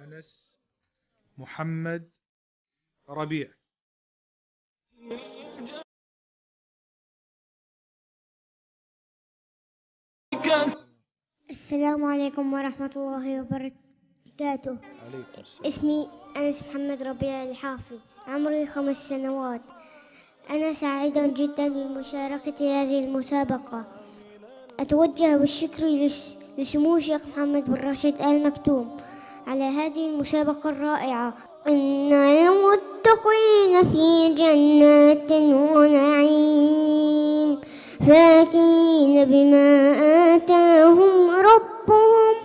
أنس محمد ربيع. السلام عليكم ورحمة الله وبركاته. اسمي أنس محمد ربيع الحافي، عمري 5 سنوات. أنا سعيد جدا بمشاركة هذه المسابقة. أتوجه بالشكر لسمو الشيخ محمد بن راشد آل مكتوم على هذه المسابقة الرائعة. إن المتقين في جنات ونعيم فاكهين بما آتاهم ربهم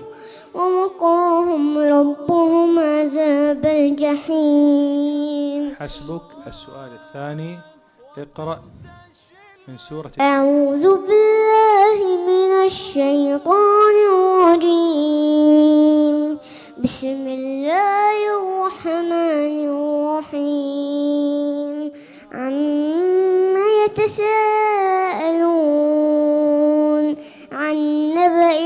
ووقاهم ربهم عذاب الجحيم. حسبك. السؤال الثاني، اقرأ من سورة. أعوذ بالله من الشيطان الرجيم. بسم الله الرحمن الرحيم. عما يتساءلون عن النبأ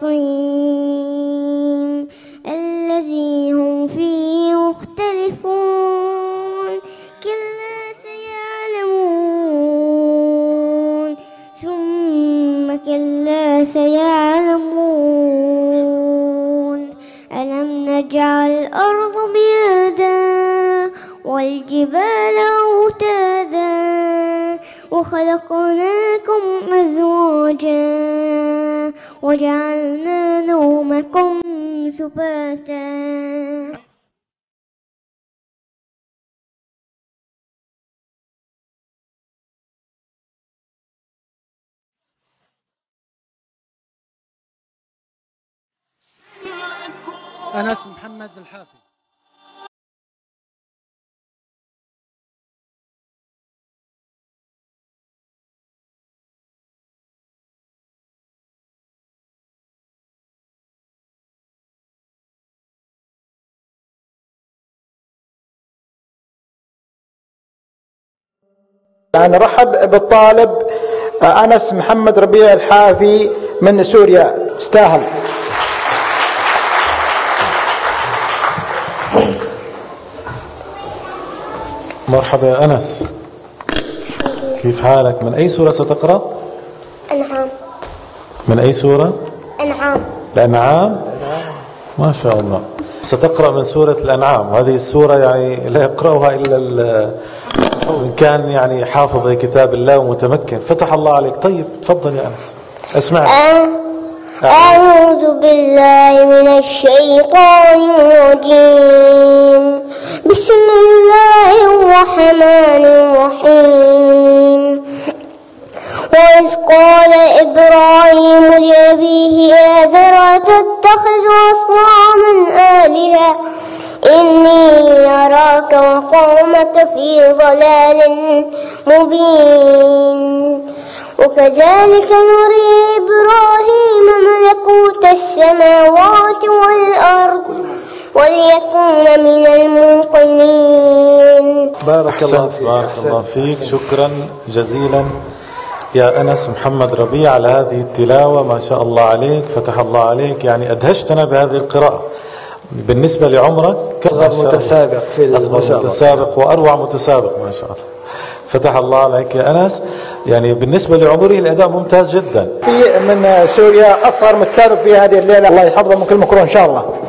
العظيم الذي هم فيه مختلفون. كلا سيعلمون ثم كلا سيعلمون. ألم نجعل الأرض مهادا والجبال أوتادا وخلقناكم أزواجا وجعلنا نومكم سباتا. أنس محمد الحافي. نرحب بالطالب أنس محمد ربيع الحافي من سوريا. استاهل. مرحبا يا أنس، كيف حالك؟ من أي سورة ستقرأ؟ أنعام. من أي سورة؟ أنعام. الأنعام؟ ما شاء الله. ستقرأ من سورة الأنعام، وهذه السورة يعني لا يقرأها إلا إن كان يعني حافظ لكتاب الله ومتمكن. فتح الله عليك. طيب تفضل يا أنس، اسمعك. أعوذ بالله من الشيطان الرجيم. بسم الله الرحمن الرحيم. وإذ قال إبراهيم لأبيه آزر أتتخذ أصناما آلهة إني أراك وقومك في ضلال مبين. وكذلك نري إبراهيم ملكوت السماوات والأرض وليكون من الموقنين. بارك الله فيك. بارك الله فيك. شكرا جزيلا يا أنس محمد ربيع على هذه التلاوة. ما شاء الله عليك، فتح الله عليك، يعني أدهشتنا بهذه القراءة. بالنسبة لعمرك أصغر متسابق في المسابقة، متسابق وأروع متسابق ما شاء الله. فتح الله عليك يا أنس. يعني بالنسبة لعمره الأداء ممتاز جدا. في من سوريا أصغر متسابق في هذه الليلة، الله يحفظه من كل مكروه إن شاء الله.